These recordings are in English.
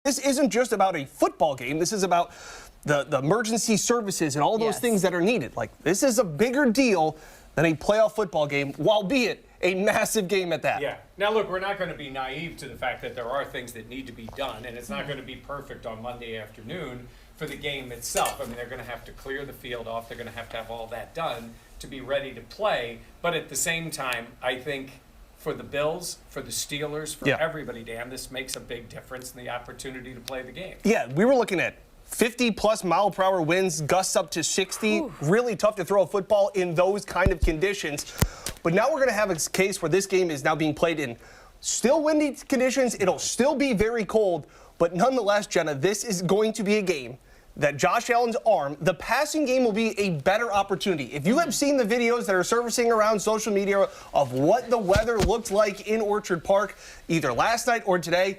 This isn't just about a football game. This is about the emergency services and all those things that are needed. Like, this is a bigger deal than a playoff football game, albeit a massive game at that. Yeah. Now, look, we're not going to be naive to the fact that there are things that need to be done, and it's not going to be perfect on Monday afternoon for the game itself. I mean, they're going to have to clear the field off. They're going to have all that done to be ready to play. But at the same time, I think for the Bills, for the Steelers, for everybody, Dan, this makes a big difference in the opportunity to play the game. Yeah, we were looking at 50-plus mile-per-hour winds, gusts up to 60. Ooh. Really tough to throw a football in those kind of conditions. But now we're going to have a case where this game is now being played in still windy conditions. It'll still be very cold. But nonetheless, Jenna, this is going to be a game that Josh Allen's arm, the passing game will be a better opportunity. If you have seen the videos that are surfacing around social media of what the weather looked like in Orchard Park, either last night or today,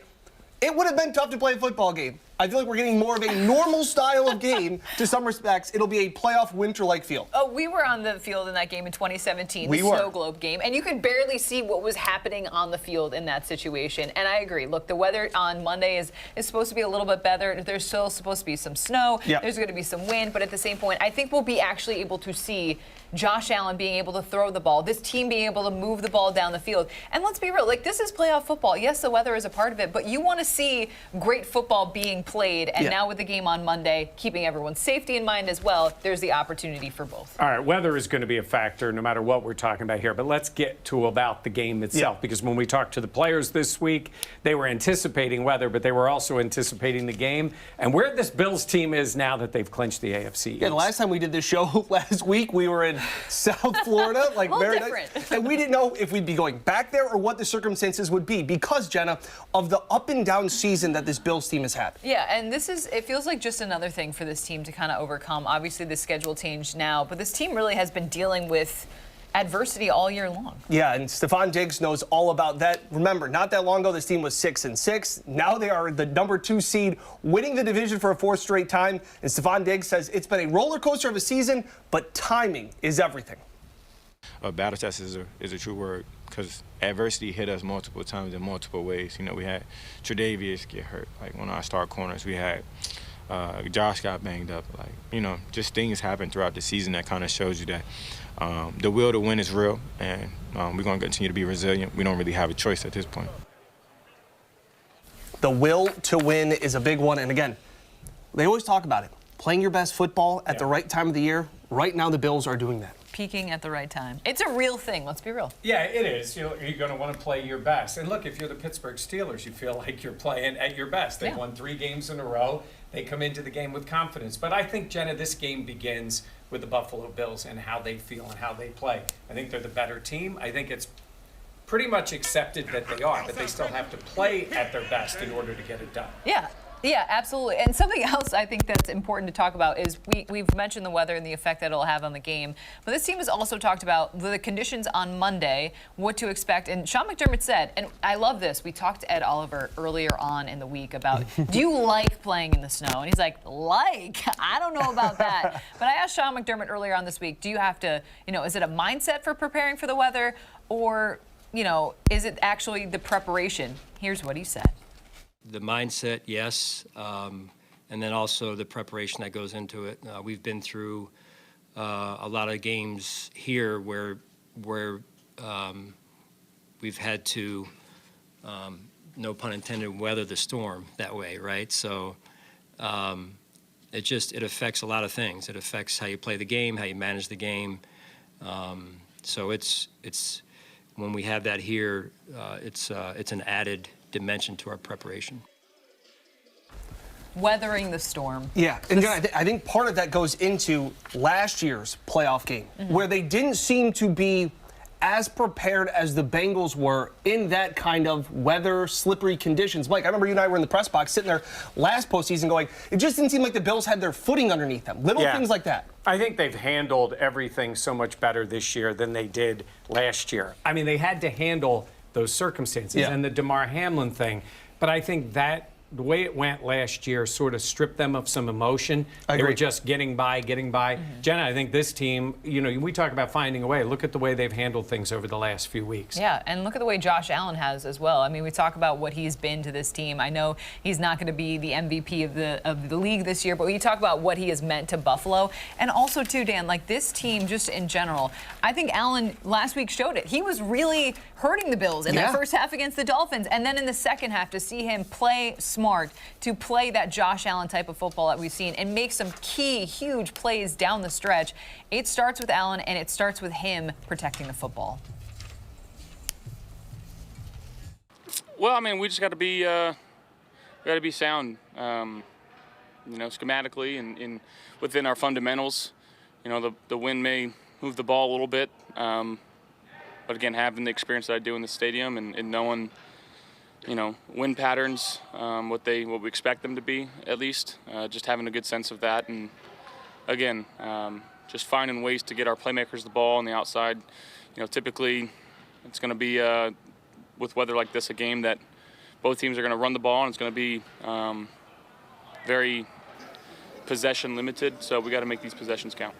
it would have been tough to play a football game. I feel like we're getting more of a normal style of game to some respects. It'll be a playoff winter-like field. Oh, we were on the field in that game in 2017, the Snow Globe game, and you could barely see what was happening on the field in that situation. And I agree. Look, the weather on Monday is supposed to be a little bit better. There's still supposed to be some snow. Yep. There's going to be some wind. But at the same point, I think we'll be actually able to see Josh Allen being able to throw the ball, this team being able to move the ball down the field. And let's be real, like, this is playoff football. Yes, the weather is a part of it, but you want to see great football being played. And now with the game on Monday, keeping everyone's safety in mind as well, there's the opportunity for both. All right, weather is going to be a factor no matter what we're talking about here. But let's get to about the game itself, because when we talked to the players this week, they were anticipating weather, but they were also anticipating the game. And where this Bills team is now that they've clinched the AFC East. Yeah, the last time we did this show last week, we were in South Florida, like very nice. And we didn't know if we'd be going back there or what the circumstances would be because, Jenna, of the up and down season that this Bills team has had. Yeah, and it feels like just another thing for this team to kind of overcome. Obviously, the schedule changed now, but this team really has been dealing with adversity all year long. Yeah, and Stephon Diggs knows all about that. Remember, not that long ago, this team was 6-6. Now they are the #2 seed, winning the division for a 4th straight time. And Stephon Diggs says it's been a roller coaster of a season, but timing is everything. A battle test is a true word because adversity hit us multiple times in multiple ways. You know, we had Tre'Davious get hurt, like one of our star corners. We had Josh got banged up. Like, you know, just things happen throughout the season that kind of shows you that the will to win is real, and we're going to continue to be resilient. We don't really have a choice at this point. The will to win is a big one, and again, they always talk about it. Playing your best football at the right time of the year. Right now, the Bills are doing that. Peaking at the right time. It's a real thing, let's be real. Yeah, it is. You're going to want to play your best. And look, if you're the Pittsburgh Steelers, you feel like you're playing at your best. They've won 3 games in a row. They come into the game with confidence. But I think, Jenna, this game begins with the Buffalo Bills and how they feel and how they play. I think they're the better team. I think it's pretty much accepted that they are, but they still have to play at their best in order to get it done. Yeah, absolutely. And something else I think that's important to talk about is we've mentioned the weather and the effect that it'll have on the game. But this team has also talked about the conditions on Monday, what to expect. And Sean McDermott said, and I love this, we talked to Ed Oliver earlier on in the week about, do you like playing in the snow? And he's like, I don't know about that. But I asked Sean McDermott earlier on this week, do you have to, is it a mindset for preparing for the weather? Or, is it actually the preparation? Here's what he said. The mindset, yes, and then also the preparation that goes into it. We've been through a lot of games here where we've had to, no pun intended, weather the storm that way, right? So it affects a lot of things. It affects how you play the game, how you manage the game. So it's when we have that here, it's an added dimension to our preparation. Weathering the storm. Yeah, and John, I think part of that goes into last year's playoff game, where they didn't seem to be as prepared as the Bengals were in that kind of weather, slippery conditions. Mike, I remember you and I were in the press box sitting there last postseason going, it just didn't seem like the Bills had their footing underneath them. Little things like that. I think they've handled everything so much better this year than they did last year. I mean, they had to handle those circumstances and the DeMar Hamlin thing. But I think that the way it went last year sort of stripped them of some emotion. They were just getting by. Jenna, I think this team, we talk about finding a way. Look at the way they've handled things over the last few weeks. Yeah, and look at the way Josh Allen has as well. I mean, we talk about what he's been to this team. I know he's not going to be the MVP of the league this year, but we talk about what he has meant to Buffalo. And also, too, Dan, like this team just in general, I think Allen last week showed it. He was really hurting the Bills in that first half against the Dolphins. And then in the second half, to see him play smart, to play that Josh Allen type of football that we've seen and make some key, huge plays down the stretch, it starts with Allen and it starts with him protecting the football. Well, I mean, we just got to be sound, schematically and within our fundamentals. The wind may move the ball a little bit, but again, having the experience that I do in the stadium and knowing, wind patterns, what we expect them to be, at least, just having a good sense of that, and again, just finding ways to get our playmakers the ball on the outside. Typically, it's going to be with weather like this, a game that both teams are going to run the ball, and it's going to be very possession limited. So we got to make these possessions count.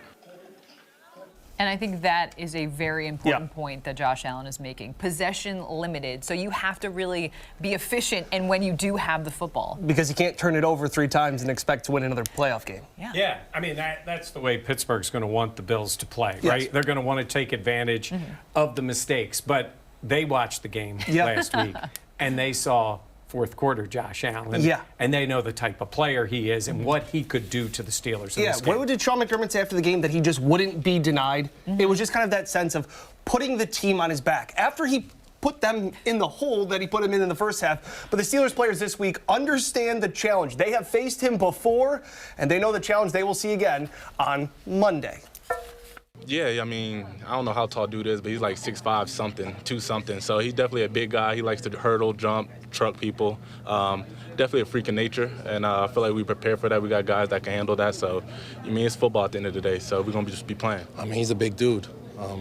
And I think that is a very important point that Josh Allen is making. Possession limited. So you have to really be efficient and when you do have the football. Because you can't turn it over 3 times and expect to win another playoff game. Yeah, I mean, that's the way Pittsburgh's going to want the Bills to play, right? They're going to want to take advantage of the mistakes. But they watched the game last week, and they saw fourth quarter Josh Allen. And they know the type of player he is and what he could do to the Steelers in this game. What did Sean McDermott say after the game? That he just wouldn't be denied? It was just kind of that sense of putting the team on his back. After he put them in the hole that he put them in the first half. But the Steelers players this week understand the challenge. They have faced him before, and they know the challenge they will see again on Monday. Yeah, I mean, I don't know how tall dude is, but he's like 6'5" something, 2 something. So he's definitely a big guy. He likes to hurdle, jump, truck people. Definitely a freak of nature, and I feel like we prepare for that. We got guys that can handle that. So, it's football at the end of the day, so we're going to just be playing. I mean, he's a big dude.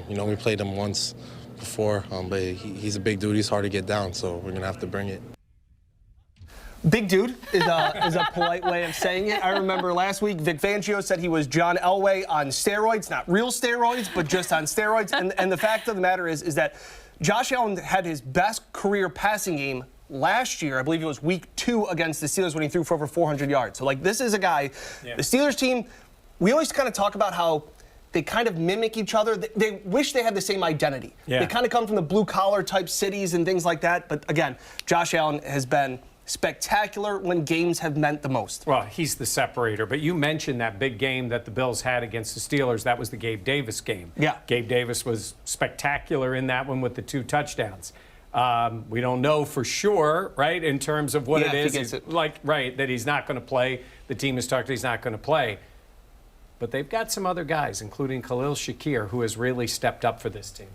We played him once before, but he's a big dude. He's hard to get down, so we're going to have to bring it. Big dude is a polite way of saying it. I remember last week Vic Fangio said he was John Elway on steroids, not real steroids, but just on steroids. And the fact of the matter is that Josh Allen had his best career passing game last year. I believe it was week 2 against the Steelers when he threw for over 400 yards. So, this is a guy, the Steelers team, we always kind of talk about how they kind of mimic each other. They wish they had the same identity. They kind of come from the blue-collar type cities and things like that. But, again, Josh Allen has been spectacular when games have meant the most. Well, he's the separator. But you mentioned that big game that the Bills had against the Steelers. That was the Gabe Davis game. Gabe Davis was spectacular in that one with the 2 touchdowns. We don't know for sure, right, in terms of what it is. That he's not going to play. The team has talked he's not going to play. But they've got some other guys, including Khalil Shakir, who has really stepped up for this team.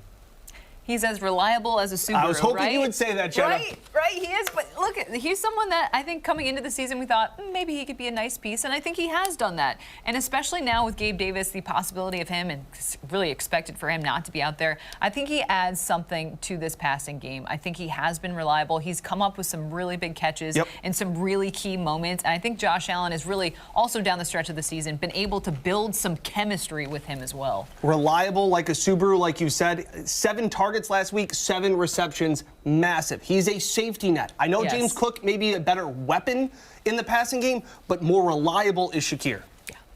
He's as reliable as a Subaru, I was hoping you would say that, Jenna. Right, he is. But look, he's someone that I think coming into the season we thought maybe he could be a nice piece, and I think he has done that. And especially now with Gabe Davis, the possibility of him, and really expected for him not to be out there, I think he adds something to this passing game. I think he has been reliable. He's come up with some really big catches in some really key moments. And I think Josh Allen has really also down the stretch of the season been able to build some chemistry with him as well. Reliable like a Subaru, like you said. 7 targets last week, 7 receptions, massive. He's a safety net. I know James Cook may be a better weapon in the passing game, but more reliable is Shakir.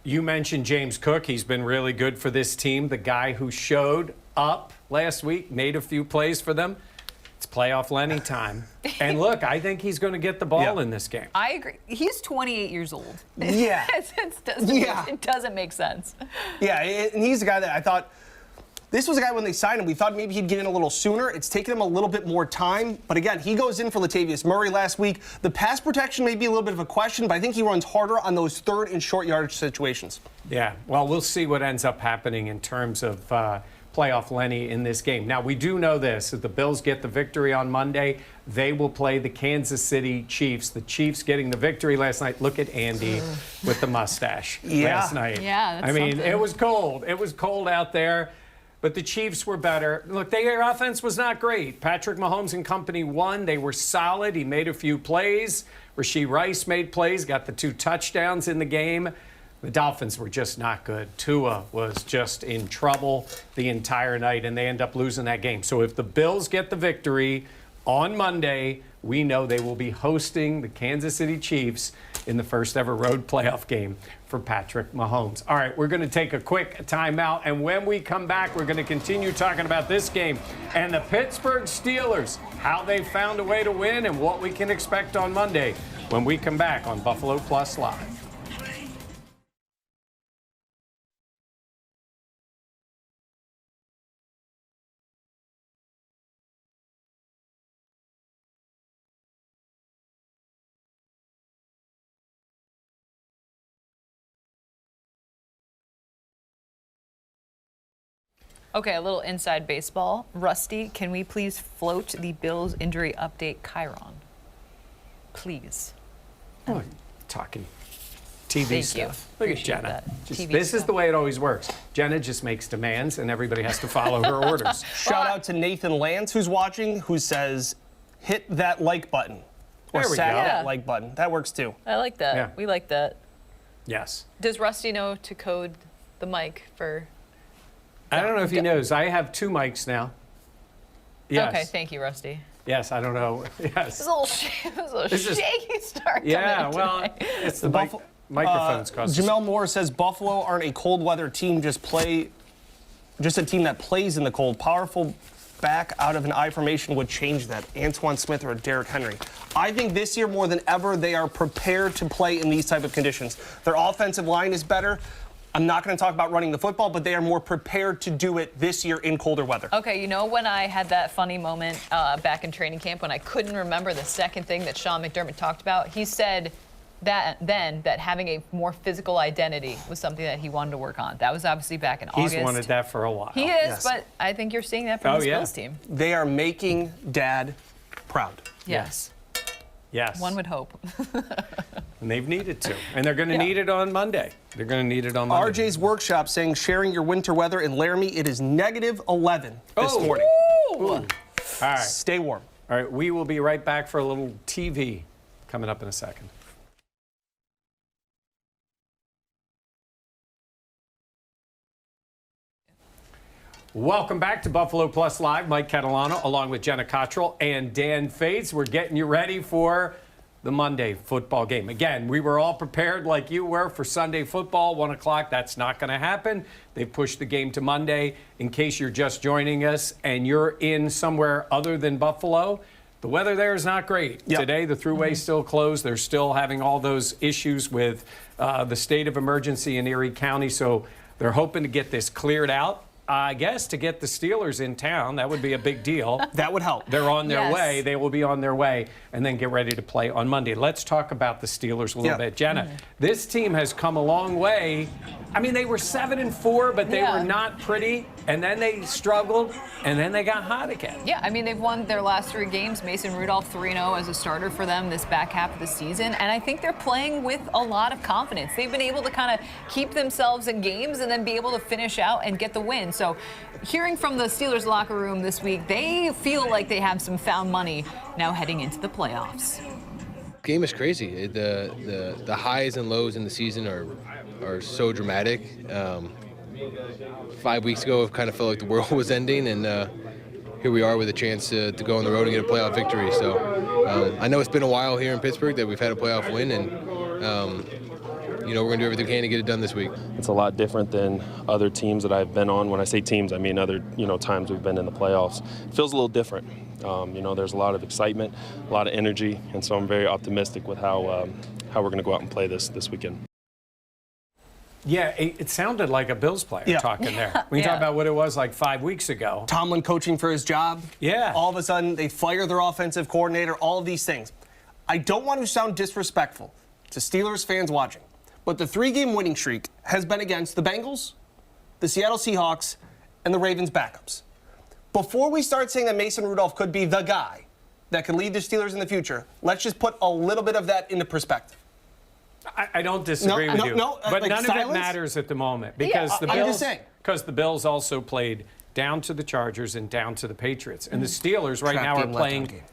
You mentioned James Cook. He's been really good for this team. The guy who showed up last week, made a few plays for them. It's playoff Lenny time. And look, I think he's going to get the ball in this game. I agree. He's 28 years old. It doesn't make sense. And he's the guy that I thought, this was a guy when they signed him, we thought maybe he'd get in a little sooner. It's taken him a little bit more time. But again, he goes in for Latavius Murray last week. The pass protection may be a little bit of a question, but I think he runs harder on those 3rd and short yardage situations. Yeah, well, we'll see what ends up happening in terms of playoff Lenny in this game. Now, we do know this. If the Bills get the victory on Monday, they will play the Kansas City Chiefs. The Chiefs getting the victory last night. Look at Andy with the mustache last night. Yeah, that's I mean, something. it was cold. It was cold out there. but the Chiefs were better. Look, their offense was not great. Patrick Mahomes and company won. They were solid. He made a few plays. Rashee Rice made plays, got the 2 touchdowns in the game. The Dolphins were just not good. Tua was just in trouble the entire night, and they end up losing that game. So if the Bills get the victory on Monday, we know they will be hosting the Kansas City Chiefs in the first ever road playoff game for Patrick Mahomes. All right, we're going to take a quick timeout, and when we come back, we're going to continue talking about this game and the Pittsburgh Steelers, how they found a way to win and what we can expect on Monday when we come back on Buffalo Plus Live. Okay, a little inside baseball. Rusty, can we please float the Bills injury update Chiron? Please. Oh, talking TV Thank stuff. you. Look at Appreciate Jenna. that. TV This is stuff. the way it always works. Jenna just makes demands, and everybody has to follow her orders. Shout out to Nathan Lance, who's watching, who says, hit that like button. Or There we sat go. that Yeah. like button. That works too. I like that. Yeah. We like that. Yes. Does Rusty know to code the mic for... I don't know if he knows. I have 2 mics now. Yes. Okay, thank you, Rusty. Yes, I don't know. It Yes. was a little This is- shaky start. Yeah, coming well, today. it's the Buffalo- microphones cause us- Jamel Moore says Buffalo aren't a cold weather team, just a team that plays in the cold. Powerful back out of an I formation would change that. Antoine Smith or Derrick Henry. I think this year more than ever they are prepared to play in these type of conditions. Their offensive line is better. I'm not going to talk about running the football, but they are more prepared to do it this year in colder weather. Okay, you know when I had that funny moment back in training camp when I couldn't remember the second thing that Sean McDermott talked about? He said that having a more physical identity was something that he wanted to work on. That was obviously back in August. He's wanted that for a while. He is, Yes. but I think you're seeing that from Oh, this yeah. Bills team. They are making Dad proud. Yes. Yes. One would hope. And they've needed to. And they're going to need it on Monday. They're going to need it on Monday. RJ's Workshop saying sharing your winter weather in Laramie. It is -11 this Oh. morning. All right. Stay warm. All right. We will be right back for a little TV coming up in a second. Welcome back to Buffalo Plus Live. Mike Catalana along with Jenna Cottrell and Dan Fetes. We're getting you ready for the Monday football game. Again, we were all prepared like you were for Sunday football, 1 o'clock. That's not going to happen. They pushed the game to Monday. In case you're just joining us and you're in somewhere other than Buffalo, the weather there is not great. Yep. Today, the thruway's still closed. They're still having all those issues with the state of emergency in Erie County. So they're hoping to get this cleared out. I guess to get the Steelers in town, that would be a big deal. That would help. They're on their Yes. way. They will be on their way and then get ready to play on Monday. Let's talk about the Steelers a little bit. Jenna, this team has come a long way. I mean, they were 7-4, but they were not pretty. And then they struggled, and then they got hot again. Yeah, I mean, they've won their last 3 games. Mason Rudolph 3-0 as a starter for them this back half of the season. And I think they're playing with a lot of confidence. They've been able to kind of keep themselves in games and then be able to finish out and get the win. So hearing from the Steelers locker room this week, they feel like they have some found money now heading into the playoffs. Game is crazy. The highs and lows in the season are so dramatic. 5 weeks ago, it kind of felt like the world was ending, and here we are with a chance to go on the road and get a playoff victory. So I know it's been a while here in Pittsburgh that we've had a playoff win, and we're going to do everything we can to get it done this week. It's a lot different than other teams that I've been on. When I say teams, I mean other times we've been in the playoffs. It feels a little different. There's a lot of excitement, a lot of energy, and so I'm very optimistic with how we're going to go out and play this weekend. Yeah, it sounded like a Bills player talking there. When you talk about what it was like 5 weeks ago. Tomlin coaching for his job. Yeah. All of a sudden, they fire their offensive coordinator, all of these things. I don't want to sound disrespectful to Steelers fans watching, but the 3-game winning streak has been against the Bengals, the Seattle Seahawks, and the Ravens backups. Before we start saying that Mason Rudolph could be the guy that could lead the Steelers in the future, let's just put a little bit of that into perspective. I don't disagree with you, but like none silence? of it matters at the moment because the I'm Bills. just saying. Because the Bills also played down to the Chargers and down to the Patriots. And the Steelers right now are game, playing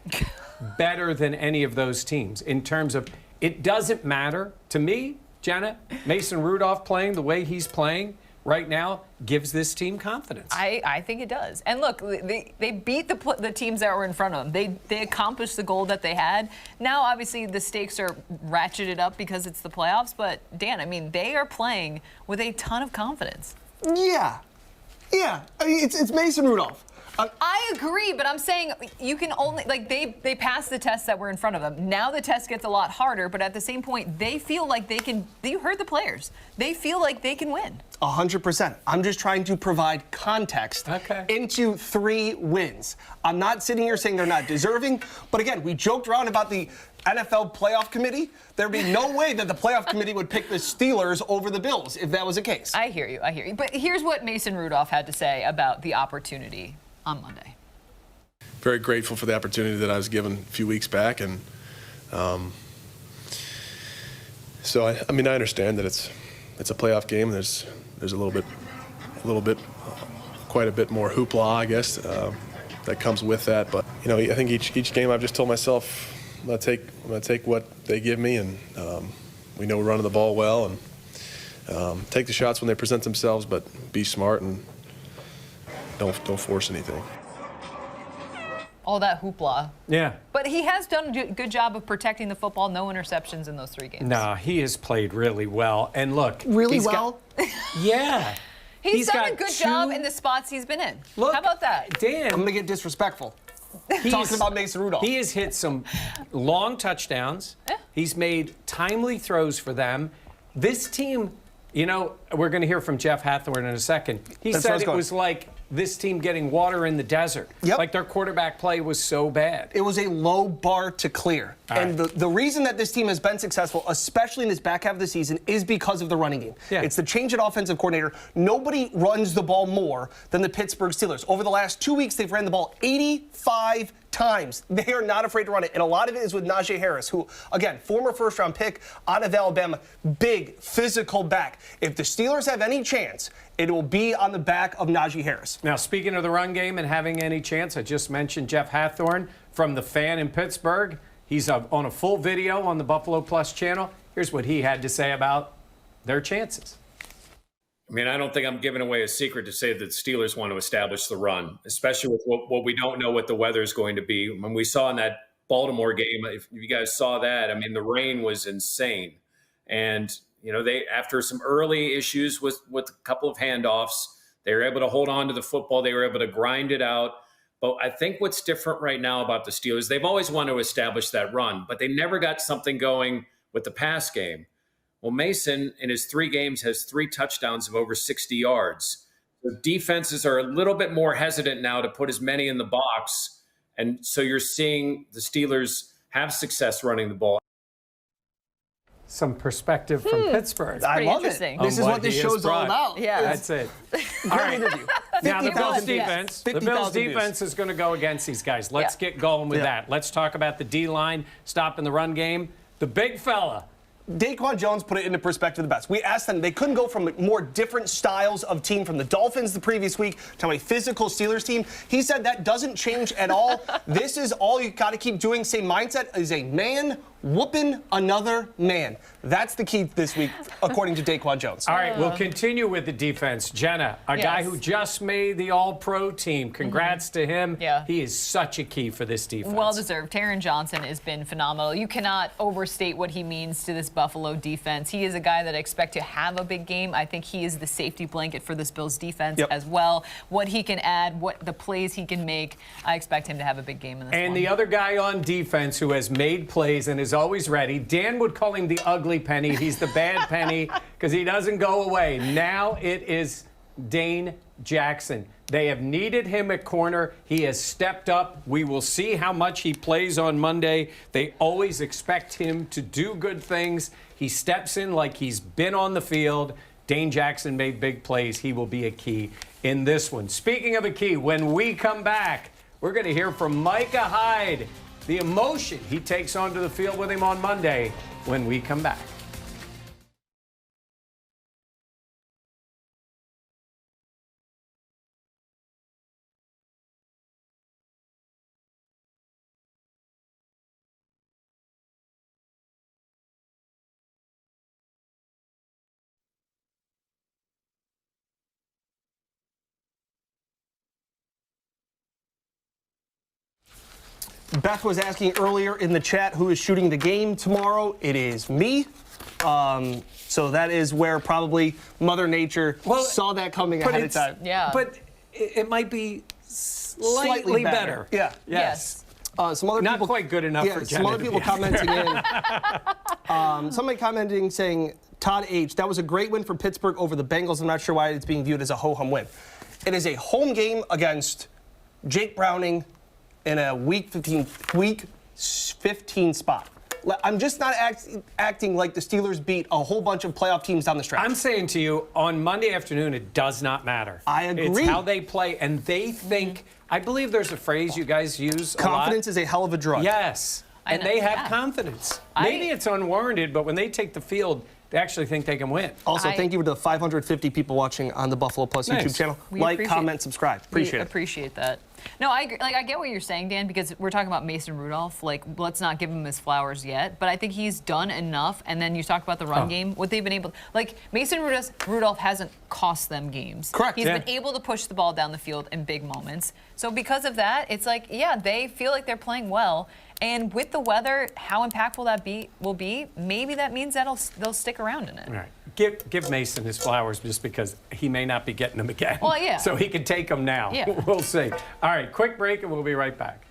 better than any of those teams in terms of it doesn't matter. To me, Jenna, Mason Rudolph playing the way he's playing right now gives this team confidence. I think it does. And look, they beat the teams that were in front of them. They accomplished the goal that they had. Now, obviously, the stakes are ratcheted up because it's the playoffs. But, Dan, I mean, they are playing with a ton of confidence. Yeah. I mean, it's Mason Rudolph. I agree, but I'm saying you can only, like, they passed the tests that were in front of them. Now the test gets a lot harder, but at the same point, they feel like they can, you heard the players, they feel like they can win. 100%. I'm just trying to provide context into 3 wins. I'm not sitting here saying they're not deserving, but again, we joked around about the NFL playoff committee. There'd be no way that the playoff committee would pick the Steelers over the Bills if that was the case. I hear you. But here's what Mason Rudolph had to say about the opportunity on Monday. Very grateful for the opportunity that I was given a few weeks back, and so I mean I understand that it's a playoff game. There's a little bit, quite a bit more hoopla, I guess, that comes with that. But you know, I think each game I've just told myself I'm gonna take what they give me, and we know we're running the ball well, and take the shots when they present themselves, but be smart and don't force anything. All that hoopla. Yeah. But he has done a good job of protecting the football. No interceptions in those 3 games. No, he has played really well. And look. Really well? Yeah. He's done a good job in the spots he's been in. Look, how about that? Dan. I'm going to get disrespectful. Talking about Mason Rudolph. He has hit some long touchdowns. He's made timely throws for them. This team, you know, we're going to hear from Jeff Hathorn in a second. He said it was like this team getting water in the desert. Yep. Like their quarterback play was so bad. It was a low bar to clear. And the reason that this team has been successful, especially in this back half of the season, is because of the running game. Yeah. It's the change at offensive coordinator. Nobody runs the ball more than the Pittsburgh Steelers. Over the last 2 weeks, they've ran the ball 85 times. They are not afraid to run it. And a lot of it is with Najee Harris, who, again, former first-round pick out of Alabama, big, physical back. If the Steelers have any chance, it will be on the back of Najee Harris. Now, speaking of the run game and having any chance, I just mentioned Jeff Hathorn from The Fan in Pittsburgh. He's on a full video on the Buffalo Plus channel. Here's what he had to say about their chances. I mean, I don't think I'm giving away a secret to say that the Steelers want to establish the run, especially with what we don't know what the weather is going to be. When we saw in that Baltimore game, if you guys saw that, I mean, the rain was insane. And, you know, they, after some early issues with a couple of handoffs, they were able to hold on to the football. They were able to grind it out. But I think what's different right now about the Steelers, they've always wanted to establish that run, but they never got something going with the pass game. Well, Mason, in his 3 games, has 3 touchdowns of over 60 yards. The defenses are a little bit more hesitant now to put as many in the box. And so you're seeing the Steelers have success running the ball. Some perspective from Pittsburgh. I love it. This is what this show's all about. Yeah. That's it. Great interview. Now, the Bills 50,000 defense, views. the Bills 50,000 defense is going to go against these guys. Let's get going with that. Let's talk about the D-line, stopping the run game. The big fella. Daquan Jones put it into perspective the best. We asked them, they couldn't go from more different styles of team from the Dolphins the previous week to a physical Steelers team. He said that doesn't change at all. This is all you got to keep doing. Same mindset is a man whooping another man. That's the key this week, according to Daquan Jones. All right, we'll continue with the defense. Jenna, a guy who just made the All-Pro team. Congrats to him. Yeah. He is such a key for this defense. Well deserved. Taron Johnson has been phenomenal. You cannot overstate what he means to this Buffalo defense. He is a guy that I expect to have a big game. I think he is the safety blanket for this Bills defense as well. What he can add, what the plays he can make, I expect him to have a big game in this one. And the other guy on defense who has made plays and is always ready, Dan would call him the ugly penny. He's the bad penny because he doesn't go away. Now it is Dane Jackson. They have needed him at corner. He has stepped up. We will see how much he plays on Monday. They always expect him to do good things. He steps in like he's been on the field. Dane Jackson made big plays. He will be a key in this one. Speaking of a key, when we come back, we're going to hear from Micah Hyde, the emotion he takes onto the field with him on Monday when we come back. Beth was asking earlier in the chat who is shooting the game tomorrow. It is me. So that is where probably Mother Nature saw that coming ahead of time. Yeah. But it might be slightly better. Yeah. Yes. Some other Not people, quite good enough for Jenna. Some other people commenting in. Somebody commenting saying, Todd H., that was a great win for Pittsburgh over the Bengals. I'm not sure why it's being viewed as a ho-hum win. It is a home game against Jake Browning in a week 15 spot. I'm just not acting like the Steelers beat a whole bunch of playoff teams down the stretch. I'm saying to you, on Monday afternoon, it does not matter. I agree. It's how they play, and they think. I believe there's a phrase you guys use a lot. Confidence is a hell of a drug. Yes, and they have confidence. Maybe it's unwarranted, but when they take the field, they actually think they can win. Also, thank you to the 550 people watching on the Buffalo Plus YouTube channel. Like, comment, subscribe. Appreciate it. Appreciate that. No, I agree. Like, I get what you're saying, Dan, because we're talking about Mason Rudolph. Like, let's not give him his flowers yet. But I think he's done enough. And then you talk about the run game. What they've been able, like, Mason Rudolph hasn't cost them games. Correct. He's been able to push the ball down the field in big moments. So because of that, it's like, yeah, they feel like they're playing well. And with the weather, how impactful that will be, maybe that means that they'll stick around in it. All right. Give Mason his flowers just because he may not be getting them again. Well, yeah. So he can take them now. Yeah. We'll see. All right, quick break and we'll be right back.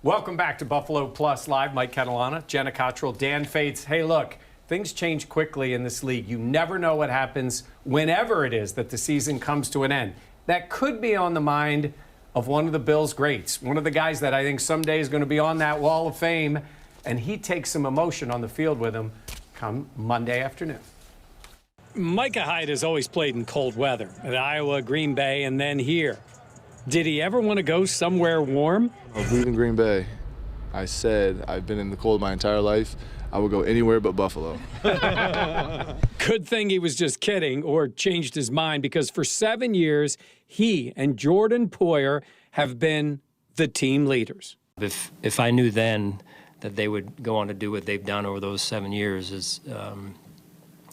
Welcome back to Buffalo Plus Live. Mike Catalana, Jenna Cottrell, Dan Fetes. Hey, look, things change quickly in this league. You never know what happens whenever it is that the season comes to an end. That could be on the mind of one of the Bills' greats, one of the guys that I think someday is going to be on that wall of fame, and he takes some emotion on the field with him come Monday afternoon. Micah Hyde has always played in cold weather, at Iowa, Green Bay, and then here. Did he ever want to go somewhere warm? Leaving Green Bay, I said I've been in the cold my entire life. I would go anywhere but Buffalo. Good thing he was just kidding or changed his mind, because for 7 years, he and Jordan Poyer have been the team leaders. If I knew then that they would go on to do what they've done over those 7 years,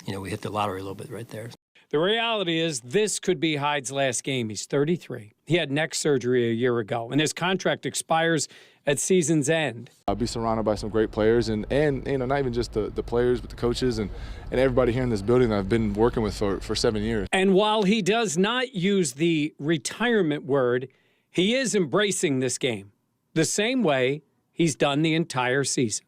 we hit the lottery a little bit right there. The reality is this could be Hyde's last game. He's 33. He had neck surgery a year ago, and his contract expires at season's end. I'll be surrounded by some great players, and not even just the players, but the coaches and everybody here in this building that I've been working with for 7 years. And while he does not use the retirement word, he is embracing this game the same way he's done the entire season.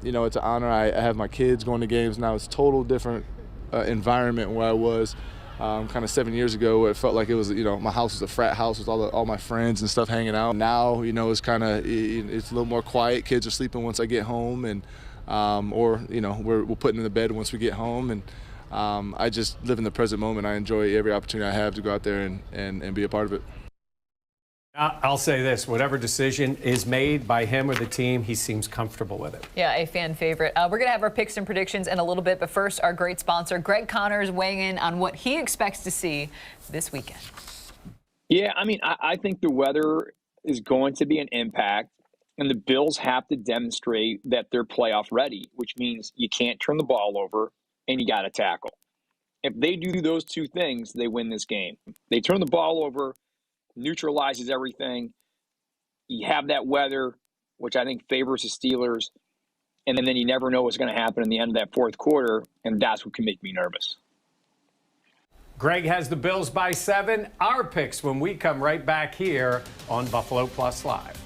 It's an honor. I have my kids going to games now. It's a total different environment where I was kind of 7 years ago, where it felt like it was, my house was a frat house with all my friends and stuff hanging out. Now, it's kind of, it's a little more quiet. Kids are sleeping once I get home, and we're putting in the bed once we get home, and I just live in the present moment. I enjoy every opportunity I have to go out there and be a part of it. I'll say this, whatever decision is made by him or the team, he seems comfortable with it. Yeah, a fan favorite. We're going to have our picks and predictions in a little bit, but first, our great sponsor, Greg Connors, weighing in on what he expects to see this weekend. Yeah, I think the weather is going to be an impact, and the Bills have to demonstrate that they're playoff ready, which means you can't turn the ball over and you got to tackle. If they do those two things, they win this game. They turn the ball over, neutralizes everything. You have that weather, which I think favors the Steelers, and then you never know what's going to happen in the end of that fourth quarter, and that's what can make me nervous. Greg has the Bills by 7. Our picks when we come right back here on Buffalo Plus Live.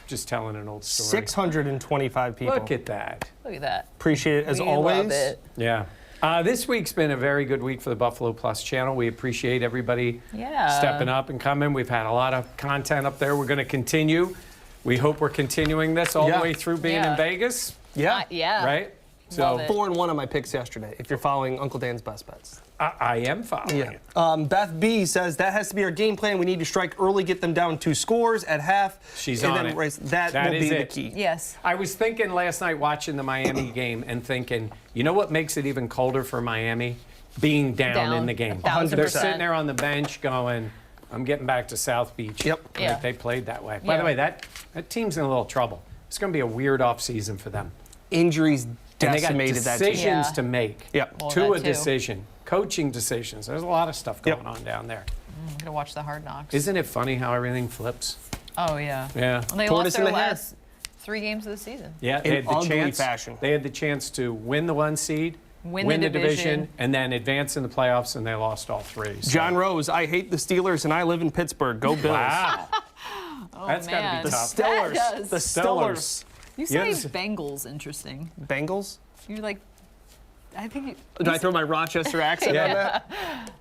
Just telling an old story. 625 people. Look at that. Look at that. Appreciate it as always. Love it. Yeah. This week's been a very good week for the Buffalo Plus channel. We appreciate everybody stepping up and coming. We've had a lot of content up there. We're going to continue. We hope we're continuing this all the way through being in Vegas. Yeah. Yeah. Right? Love So it. 4-1 on my picks yesterday, if you're following Uncle Dan's Best Bets. I am following it. Beth B says that has to be our game plan. We need to strike early, get them down 2 scores at half. She's and on then it. That will be the key. Yes. I was thinking last night watching the Miami game and thinking, you know what makes it even colder for Miami? Being down in the game. 100%. They're sitting there on the bench going, I'm getting back to South Beach. Yep. Like Yeah. they played that way. By the way, that team's in a little trouble. It's going to be a weird offseason for them. Injuries And they got decimated that team. decisions Yeah. to make. Yep. Well, To a that too. decision. Coaching decisions. There's a lot of stuff going on down there. I'm gonna watch the Hard Knocks. Isn't it funny how everything flips? Oh yeah. Yeah. And they Tortoise lost in their the head. last 3 games of the season. Yeah, In they had the ugly chance. fashion. They had the chance to win the 1 seed, Win the the division, division. and then advance in the playoffs, and they lost all 3. So. John Rose, I hate the Steelers and I live in Pittsburgh. Go Bills. Wow. Oh, That's got to man. be The tough. Stillers. That does. The Stillers. You Yeah, say this- Bengals interesting. Bengals? You're like, I think you. Did I throw my Rochester accent on that?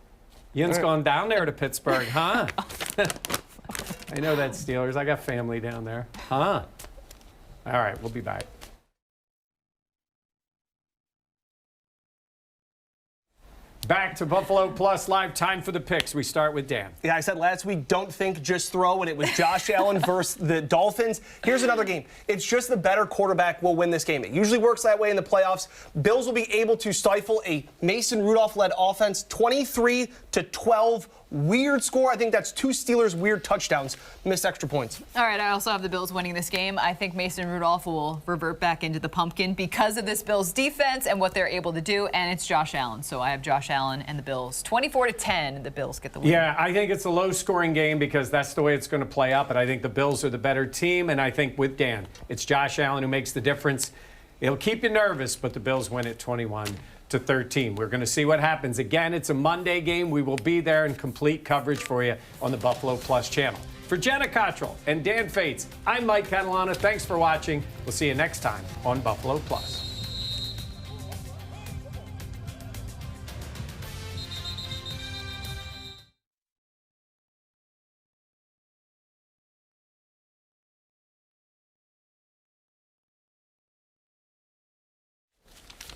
Ian's gone down there to Pittsburgh, huh? I know that Steelers. I got family down there. Huh? All right, we'll be back. Back to Buffalo Plus Live. Time for the picks. We start with Dan. Yeah, I said last week, don't think, just throw, and it was Josh Allen versus the Dolphins. Here's another game. It's just the better quarterback will win this game. It usually works that way in the playoffs. Bills will be able to stifle a Mason Rudolph-led offense, 23-12. Weird score. I think that's 2 Steelers' weird touchdowns. Missed extra points. All right, I also have the Bills winning this game. I think Mason Rudolph will revert back into the pumpkin because of this Bills defense and what they're able to do, and it's Josh Allen. So I have Josh Allen and the Bills. 24-10, the Bills get the win. Yeah, I think it's a low-scoring game because that's the way it's going to play out, but I think the Bills are the better team, and I think with Dan, it's Josh Allen who makes the difference. It'll keep you nervous, but the Bills win at 21-13. We're going to see what happens. Again, it's a Monday game. We will be there in complete coverage for you on the Buffalo Plus channel. For Jenna Cottrell and Dan Fetes, I'm Mike Catalana. Thanks for watching. We'll see you next time on Buffalo Plus.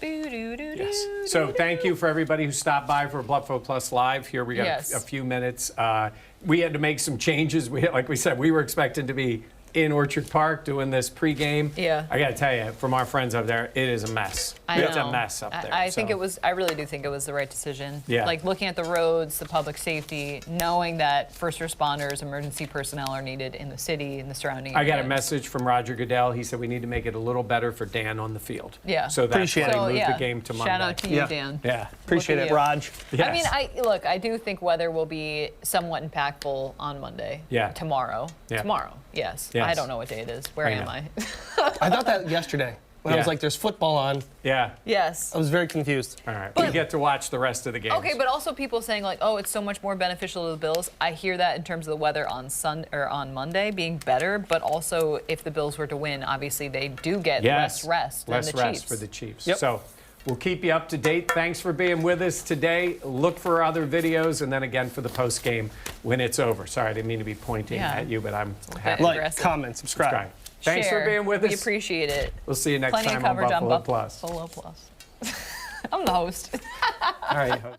Yes. So thank you for everybody who stopped by for Buffalo Plus Live. Here we got Yes. a few minutes. We had to make some changes. Like we said, we were expected to be in Orchard Park doing this pregame. Yeah. I got to tell you, from our friends up there, it is a mess. It's a mess up there. I think it was. I really do think it was the right decision. Yeah. Like looking at the roads, the public safety, knowing that first responders, emergency personnel are needed in the city and the surrounding. I got a area. message from Roger Goodell. He said we need to make it a little better for Dan on the field. Yeah. So that's Appreciate why it. they moved yeah. the game to Monday. Shout out to you, Yeah. Dan. Yeah. Appreciate Look at it, you. Raj. I mean, I do think weather will be somewhat impactful on Monday. Yeah. Tomorrow. Yeah. Tomorrow. Yes. Yes. I don't know what day it is. Where I am know. I? I thought that yesterday when I was Yeah. like, there's football on. Yeah. Yes. I was very confused. All right. We get to watch the rest of the games. Okay, but also people saying like, oh, it's so much more beneficial to the Bills. I hear that in terms of the weather on on Monday being better, but also if the Bills were to win, obviously they do get less rest than Less the rest Chiefs. for the Chiefs. Yep. So we'll keep you up to date. Thanks for being with us today. Look for other videos, and then again for the post game when it's over. Sorry, I didn't mean to be pointing Yeah. at you, but I'm happy. Like, Aggressive. comment, subscribe. Thanks Share. for being with We us. appreciate it. We'll see you next Plenty time of coverage on Buffalo on Plus. Buffalo Plus. I'm the host. All right, host.